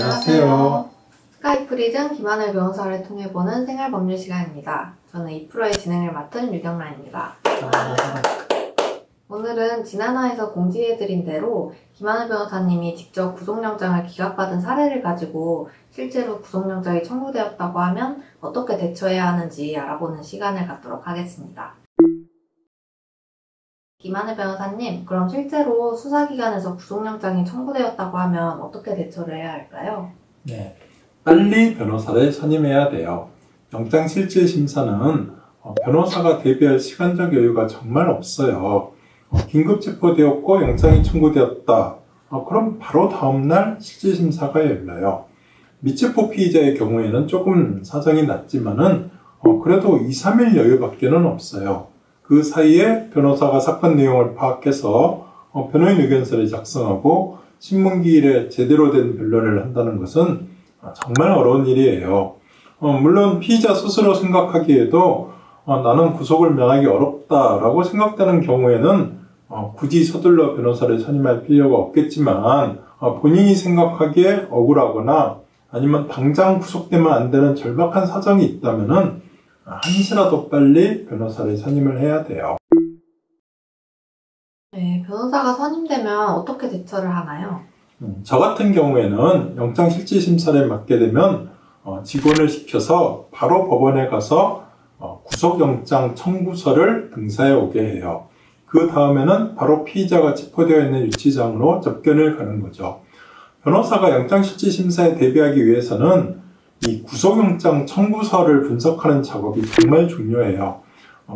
안녕하세요. 스카이프리즘 김하늘 변호사를 통해 보는 생활법률 시간입니다. 저는 이 프로의 진행을 맡은 유경란입니다. 오늘은 지난화에서 공지해드린 대로 김하늘 변호사님이 직접 구속영장을 기각받은 사례를 가지고 실제로 구속영장이 청구되었다고 하면 어떻게 대처해야 하는지 알아보는 시간을 갖도록 하겠습니다. 김하늘 변호사님, 그럼 실제로 수사기관에서 구속영장이 청구되었다고 하면 어떻게 대처를 해야 할까요? 네, 빨리 변호사를 선임해야 돼요. 영장실질심사는 변호사가 대비할 시간적 여유가 정말 없어요. 긴급 체포되었고 영장이 청구되었다. 그럼 바로 다음날 실질심사가 열려요. 미체포 피의자의 경우에는 조금 사정이 낮지만은 그래도 2, 3일 여유밖에는 없어요. 그 사이에 변호사가 사건 내용을 파악해서 변호인 의견서를 작성하고 신문기일에 제대로 된 변론을 한다는 것은 정말 어려운 일이에요. 물론 피의자 스스로 생각하기에도 나는 구속을 면하기 어렵다라고 생각되는 경우에는 굳이 서둘러 변호사를 선임할 필요가 없겠지만 본인이 생각하기에 억울하거나 아니면 당장 구속되면 안 되는 절박한 사정이 있다면은 한시라도 빨리 변호사를 선임을 해야 돼요. 네, 변호사가 선임되면 어떻게 대처를 하나요? 저 같은 경우에는 영장실질심사를 맡게 되면 직원을 시켜서 바로 법원에 가서 구속영장 청구서를 등사해 오게 해요. 그 다음에는 바로 피의자가 체포되어 있는 유치장으로 접견을 가는 거죠. 변호사가 영장실질심사에 대비하기 위해서는 이 구속영장 청구서를 분석하는 작업이 정말 중요해요.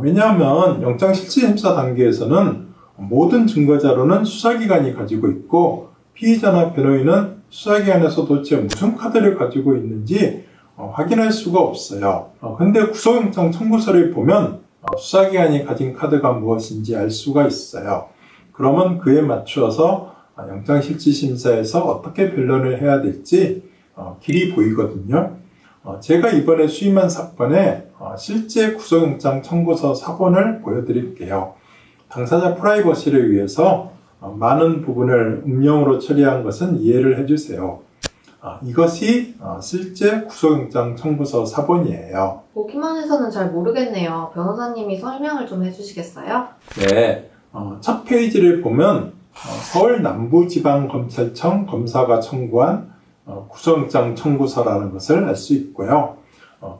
왜냐하면 영장실질심사 단계에서는 모든 증거자료는 수사기관이 가지고 있고 피의자나 변호인은 수사기관에서 도대체 무슨 카드를 가지고 있는지 확인할 수가 없어요. 근데 구속영장 청구서를 보면 수사기관이 가진 카드가 무엇인지 알 수가 있어요. 그러면 그에 맞추어서 영장실질심사에서 어떻게 변론을 해야 될지 길이 보이거든요. 제가 이번에 수임한 사건에 실제 구속영장 청구서 사본을 보여드릴게요. 당사자 프라이버시를 위해서 많은 부분을 음영으로 처리한 것은 이해를 해주세요. 이것이 실제 구속영장 청구서 사본이에요. 보기만 해서는 잘 모르겠네요. 변호사님이 설명을 좀 해주시겠어요? 네, 첫 페이지를 보면 서울 남부지방검찰청 검사가 청구한 구속영장 청구서라는 것을 알 수 있고요.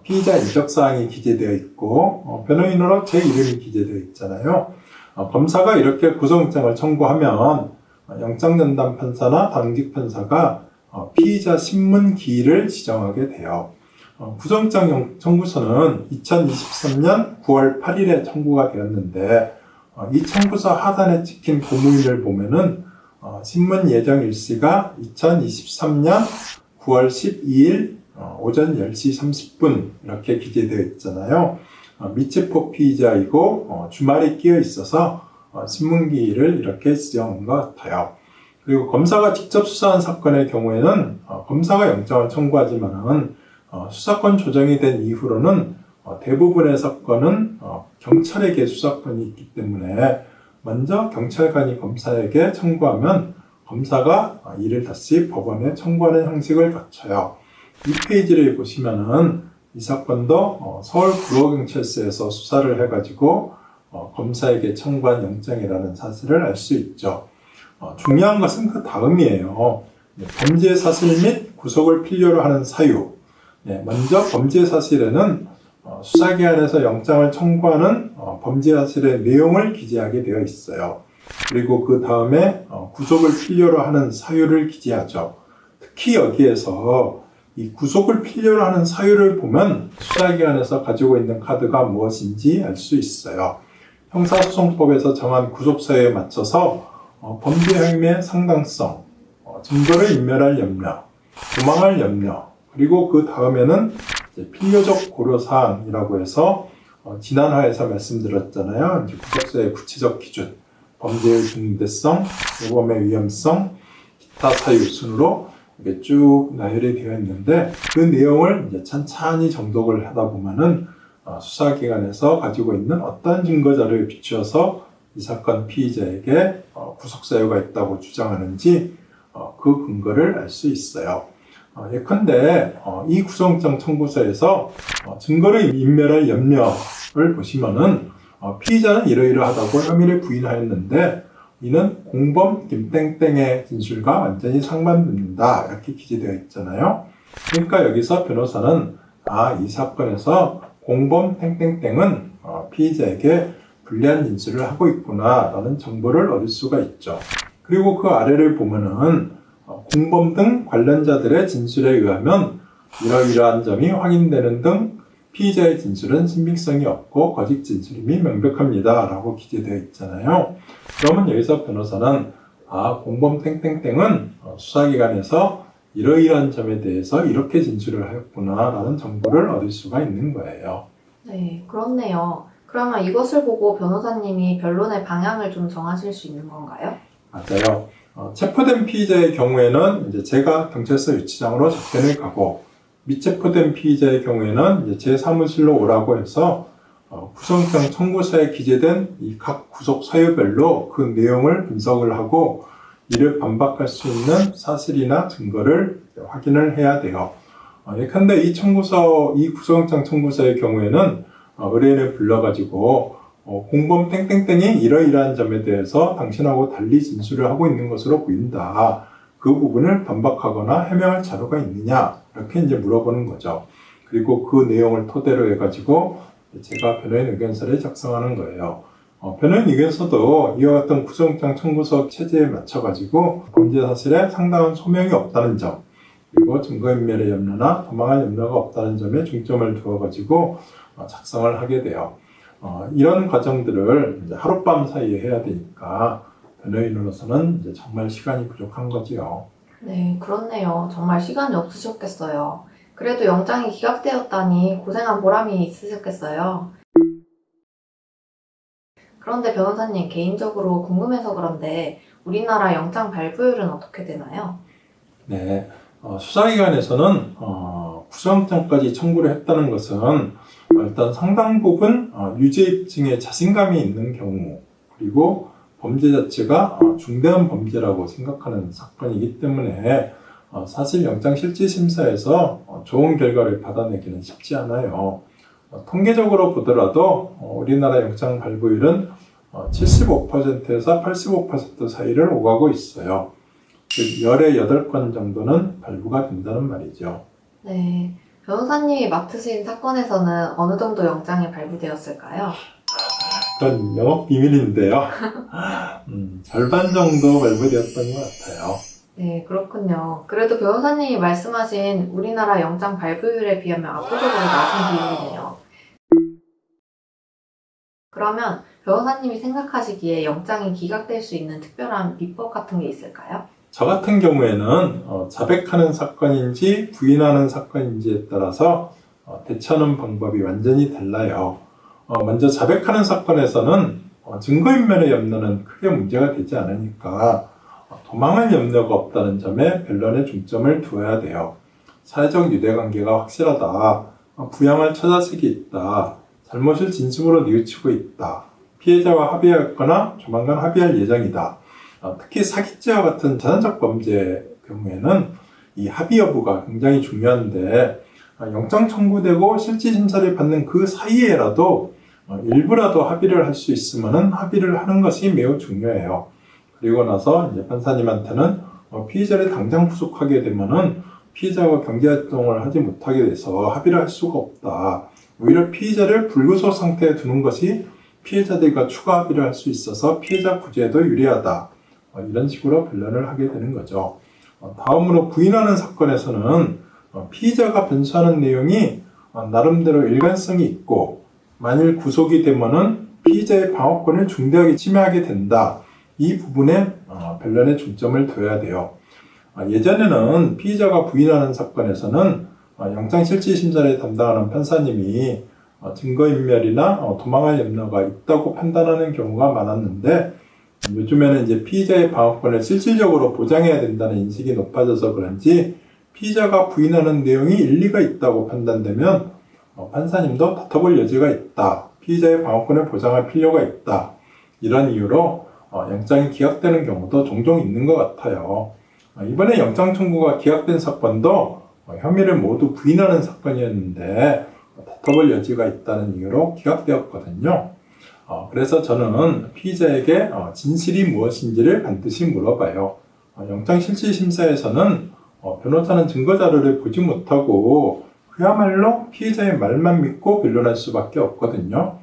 피의자 인적사항이 기재되어 있고 변호인으로 제 이름이 기재되어 있잖아요. 검사가 이렇게 구속영장을 청구하면 영장전담 판사나 당직 판사가 피의자 신문 기일을 지정하게 돼요. 구속영장 청구서는 2023년 9월 8일에 청구가 되었는데 이 청구서 하단에 찍힌 고무인을 보면은 신문 예정 일시가 2023년 9월 12일 오전 10시 30분 이렇게 기재되어 있잖아요. 미체포 피의자이고 주말이 끼어 있어서 신문기일을 이렇게 지정한 것 같아요. 그리고 검사가 직접 수사한 사건의 경우에는 검사가 영장을 청구하지만은 수사권 조정이 된 이후로는 대부분의 사건은 경찰에게 수사권이 있기 때문에 먼저 경찰관이 검사에게 청구하면 검사가 이를 다시 법원에 청구하는 형식을 갖춰요. 이 페이지를 보시면은 이 사건도 서울구로경찰서에서 수사를 해가지고 검사에게 청구한 영장이라는 사실을 알 수 있죠. 중요한 것은 그 다음이에요. 범죄 사실 및 구속을 필요로 하는 사유. 먼저 범죄 사실에는 수사기관에서 영장을 청구하는 범죄 사실의 내용을 기재하게 되어 있어요. 그리고 그 다음에 구속을 필요로 하는 사유를 기재하죠. 특히 여기에서 이 구속을 필요로 하는 사유를 보면 수사기관에서 가지고 있는 카드가 무엇인지 알 수 있어요. 형사소송법에서 정한 구속사유에 맞춰서 범죄 혐의의 상당성, 증거를 인멸할 염려, 도망할 염려, 그리고 그 다음에는 필요적 고려사항이라고 해서 지난화에서 말씀드렸잖아요. 구속사의 구체적 기준, 범죄의 중대성, 모범의 위험성, 기타 사유 순으로 이게 쭉 나열이 되어 있는데 그 내용을 이제 찬찬히 정독을 하다 보면은 수사기관에서 가지고 있는 어떤 증거자료에 비추어서 이 사건 피의자에게 구속사유가 있다고 주장하는지 그 근거를 알 수 있어요. 예컨대 이 구속영장 청구서에서 증거를 인멸할 염려를 보시면은 피의자는 이러이러하다고 혐의를 부인하였는데 이는 공범 김땡땡의 진술과 완전히 상반된다 이렇게 기재되어 있잖아요. 그러니까 여기서 변호사는 이 사건에서 공범 땡땡땡은 피의자에게 불리한 진술을 하고 있구나 라는 정보를 얻을 수가 있죠. 그리고 그 아래를 보면은 공범 등 관련자들의 진술에 의하면 이러이러한 점이 확인되는 등 피의자의 진술은 신빙성이 없고 거짓 진술임이 명백합니다 라고 기재되어 있잖아요. 그러면 여기서 변호사는 공범 땡땡땡은 수사기관에서 이러이러한 점에 대해서 이렇게 진술을 하였구나 라는 정보를 얻을 수가 있는 거예요. 네, 그렇네요. 그러면 이것을 보고 변호사님이 변론의 방향을 좀 정하실 수 있는 건가요? 맞아요. 체포된 피의자의 경우에는 이제 제가 경찰서 유치장으로 접견을 가고 미체포된 피의자의 경우에는 이제 제 사무실로 오라고 해서 구속영장 청구서에 기재된 이 각 구속 사유별로 그 내용을 분석을 하고 이를 반박할 수 있는 사실이나 증거를 확인을 해야 돼요. 예컨대 이 구속영장 청구서의 경우에는 의뢰인을 불러가지고 공범 땡땡땡이 이러이러한 점에 대해서 당신하고 달리 진술을 하고 있는 것으로 보인다. 그 부분을 반박하거나 해명할 자료가 있느냐 이렇게 이제 물어보는 거죠. 그리고 그 내용을 토대로 해가지고 제가 변호인 의견서를 작성하는 거예요. 변호인 의견서도 이와 같은 구속영장 청구서 체제에 맞춰가지고 범죄 사실에 상당한 소명이 없다는 점, 그리고 증거인멸의 염려나 도망할 염려가 없다는 점에 중점을 두어가지고 작성을 하게 돼요. 이런 과정들을 이제 하룻밤 사이에 해야 되니까 변호인으로서는 이제 정말 시간이 부족한 거지요. 네, 그렇네요. 정말 시간이 없으셨겠어요. 그래도 영장이 기각되었다니 고생한 보람이 있으셨겠어요. 그런데 변호사님, 개인적으로 궁금해서 그런데 우리나라 영장 발부율은 어떻게 되나요? 네, 수사기관에서는 구속영장까지 청구를 했다는 것은 일단 상당 부분 유죄 입증에 자신감이 있는 경우, 그리고 범죄 자체가 중대한 범죄라고 생각하는 사건이기 때문에 사실 영장실질심사에서 좋은 결과를 받아내기는 쉽지 않아요. 통계적으로 보더라도 우리나라 영장 발부율은 75%에서 85% 사이를 오가고 있어요. 즉 열의 8건 정도는 발부가 된다는 말이죠. 네, 변호사님이 맡으신 사건에서는 어느 정도 영장이 발부되었을까요? 그건 영업 비밀인데요. 절반 정도 발부되었던 것 같아요. 네, 그렇군요. 그래도 변호사님이 말씀하신 우리나라 영장 발부율에 비하면 압도적으로 낮은 비율이네요. 그러면 변호사님이 생각하시기에 영장이 기각될 수 있는 특별한 비법 같은 게 있을까요? 저 같은 경우에는 자백하는 사건인지 부인하는 사건인지에 따라서 대처하는 방법이 완전히 달라요. 먼저 자백하는 사건에서는 증거인멸의 염려는 크게 문제가 되지 않으니까 도망할 염려가 없다는 점에 변론에 중점을 두어야 돼요. 사회적 유대관계가 확실하다, 부양할 처자식이 있다, 잘못을 진심으로 뉘우치고 있다, 피해자와 합의하였거나 조만간 합의할 예정이다. 특히 사기죄와 같은 자산적 범죄의 경우에는 이 합의 여부가 굉장히 중요한데 영장 청구되고 실질심사를 받는 그 사이에라도 일부라도 합의를 할 수 있으면 합의를 하는 것이 매우 중요해요. 그리고 나서 이제 판사님한테는 피의자를 당장 구속하게 되면은 피의자가 경제활동을 하지 못하게 돼서 합의를 할 수가 없다. 오히려 피의자를 불구속 상태에 두는 것이 피해자들과 추가 합의를 할 수 있어서 피해자 구제에도 유리하다. 이런 식으로 변론을 하게 되는 거죠. 다음으로 부인하는 사건에서는 피의자가 변수하는 내용이 나름대로 일관성이 있고 만일 구속이 되면은 피의자의 방어권을 중대하게 침해하게 된다. 이 부분에 변론에 중점을 둬야 돼요. 예전에는 피의자가 부인하는 사건에서는 영장실질심사를 담당하는 판사님이 증거인멸이나 도망할 염려가 있다고 판단하는 경우가 많았는데 요즘에는 이제 피의자의 방어권을 실질적으로 보장해야 된다는 인식이 높아져서 그런지 피의자가 부인하는 내용이 일리가 있다고 판단되면 판사님도 다퉈볼 여지가 있다. 피의자의 방어권을 보장할 필요가 있다. 이런 이유로 영장이 기각되는 경우도 종종 있는 것 같아요. 이번에 영장 청구가 기각된 사건도 혐의를 모두 부인하는 사건이었는데 다퉈볼 여지가 있다는 이유로 기각되었거든요. 그래서 저는 피의자에게 진실이 무엇인지를 반드시 물어봐요. 영장실질심사에서는 변호사는 증거자료를 보지 못하고 그야말로 피의자의 말만 믿고 변론할 수밖에 없거든요.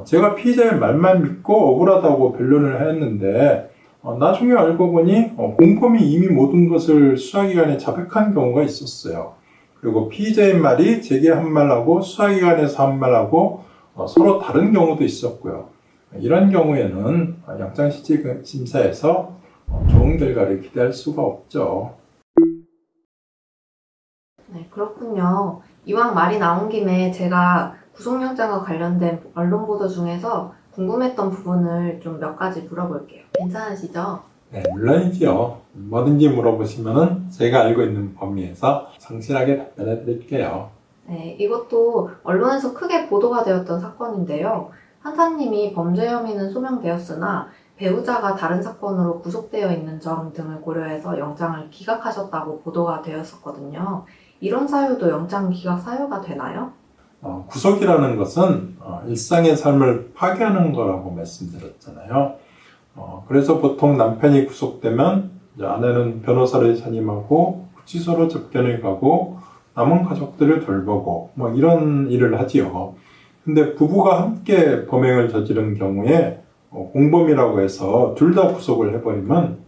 제가 피의자의 말만 믿고 억울하다고 변론을 했는데 나중에 알고 보니 공범이 이미 모든 것을 수사기관에 자백한 경우가 있었어요. 그리고 피의자의 말이 제게 한 말하고 수사기관에서 한 말하고 서로 다른 경우도 있었고요. 이런 경우에는 영장실질심사에서 좋은 결과를 기대할 수가 없죠. 네, 그렇군요. 이왕 말이 나온 김에 제가 구속영장과 관련된 언론 보도 중에서 궁금했던 부분을 좀 몇 가지 물어볼게요. 괜찮으시죠? 네, 물론이지요. 뭐든지 물어보시면 제가 알고 있는 범위에서 성실하게 답변해 드릴게요. 네, 이것도 언론에서 크게 보도가 되었던 사건인데요. 판사님이 범죄 혐의는 소명되었으나 배우자가 다른 사건으로 구속되어 있는 점 등을 고려해서 영장을 기각하셨다고 보도가 되었었거든요. 이런 사유도 영장 기각 사유가 되나요? 구속이라는 것은 일상의 삶을 파괴하는 거라고 말씀드렸잖아요. 그래서 보통 남편이 구속되면 이제 아내는 변호사를 선임하고 구치소로 접견을 가고 남은 가족들을 돌보고 뭐 이런 일을 하지요. 근데 부부가 함께 범행을 저지른 경우에 공범이라고 해서 둘 다 구속을 해버리면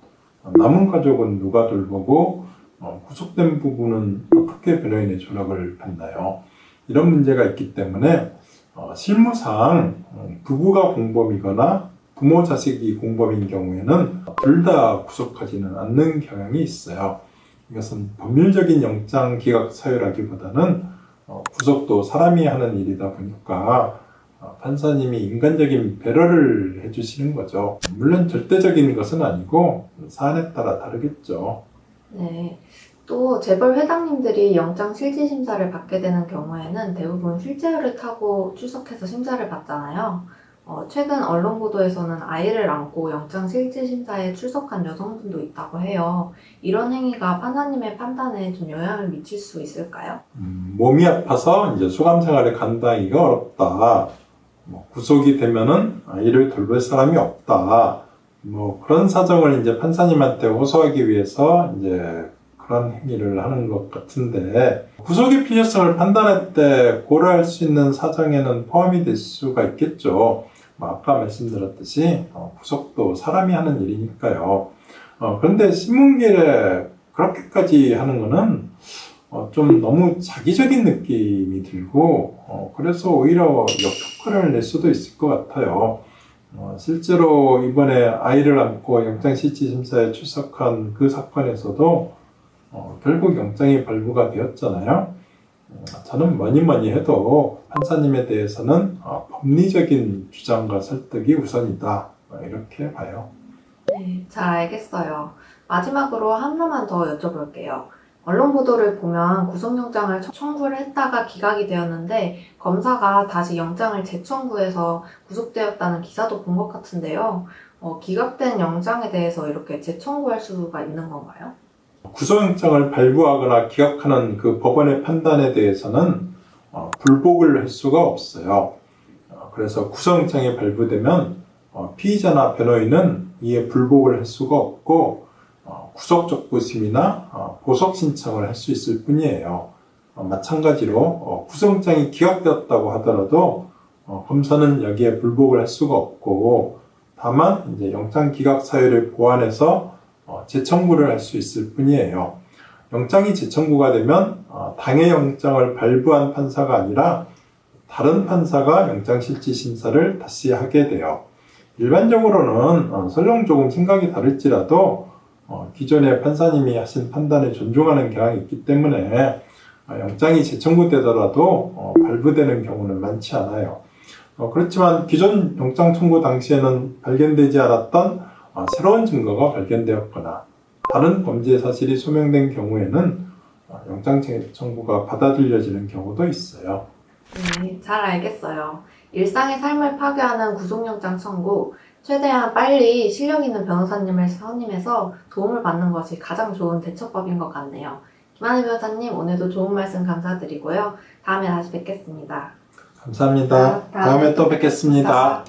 남은 가족은 누가 돌보고 구속된 부부는 어떻게 변호인의 조력을 받나요? 이런 문제가 있기 때문에 실무상 부부가 공범이거나 부모 자식이 공범인 경우에는 둘 다 구속하지는 않는 경향이 있어요. 이것은 법률적인 영장 기각 사유라기보다는 구속도 사람이 하는 일이다 보니까 판사님이 인간적인 배려를 해주시는 거죠. 물론 절대적인 것은 아니고 사안에 따라 다르겠죠. 네. 또 재벌 회장님들이 영장 실질심사를 받게 되는 경우에는 대부분 휠체어를 타고 출석해서 심사를 받잖아요. 최근 언론 보도에서는 아이를 안고 영장 실질심사에 출석한 여성분도 있다고 해요. 이런 행위가 판사님의 판단에 좀 영향을 미칠 수 있을까요? 몸이 아파서 이제 수감 생활에 감당하기가 어렵다. 구속이 되면은 아이를 돌볼 사람이 없다. 그런 사정을 이제 판사님한테 호소하기 위해서 이제 그런 행위를 하는 것 같은데, 구속의 필요성을 판단할 때 고려할 수 있는 사정에는 포함이 될 수가 있겠죠. 아까 말씀드렸듯이 구속도 사람이 하는 일이니까요. 그런데 신문길에 그렇게까지 하는 거는 좀 너무 자기적인 느낌이 들고 그래서 오히려 역효과를 낼 수도 있을 것 같아요. 실제로 이번에 아이를 안고 영장실질심사에 출석한 그 사건에서도 결국 영장이 발부가 되었잖아요. 저는 뭐니 해도 판사님에 대해서는 법리적인 주장과 설득이 우선이다. 이렇게 봐요. 네, 잘 알겠어요. 마지막으로 하나만 더 여쭤볼게요. 언론 보도를 보면 구속영장을 청구를 했다가 기각이 되었는데 검사가 다시 영장을 재청구해서 구속되었다는 기사도 본 것 같은데요. 기각된 영장에 대해서 이렇게 재청구할 수가 있는 건가요? 구속영장을 발부하거나 기각하는 그 법원의 판단에 대해서는 불복을 할 수가 없어요. 그래서 구속영장이 발부되면 피의자나 변호인은 이에 불복을 할 수가 없고 구속적부심이나 보석 신청을 할 수 있을 뿐이에요. 마찬가지로 구속영장이 기각되었다고 하더라도 검사는 여기에 불복을 할 수가 없고 다만 이제 영장 기각 사유를 보완해서 재청구를 할 수 있을 뿐이에요. 영장이 재청구가 되면 당해 영장을 발부한 판사가 아니라 다른 판사가 영장실질심사를 다시 하게 돼요. 일반적으로는 설령 조금 생각이 다를지라도 기존의 판사님이 하신 판단을 존중하는 경향이 있기 때문에 영장이 재청구되더라도 발부되는 경우는 많지 않아요. 그렇지만 기존 영장 청구 당시에는 발견되지 않았던 새로운 증거가 발견되었거나 다른 범죄 사실이 소명된 경우에는 영장 청구가 받아들여지는 경우도 있어요. 네, 잘 알겠어요. 일상의 삶을 파괴하는 구속영장 청구, 최대한 빨리 실력 있는 변호사님을 선임해서 도움을 받는 것이 가장 좋은 대처법인 것 같네요. 김하늘 변호사님, 오늘도 좋은 말씀 감사드리고요. 다음에 다시 뵙겠습니다. 감사합니다. 다음에 또 뵙겠습니다.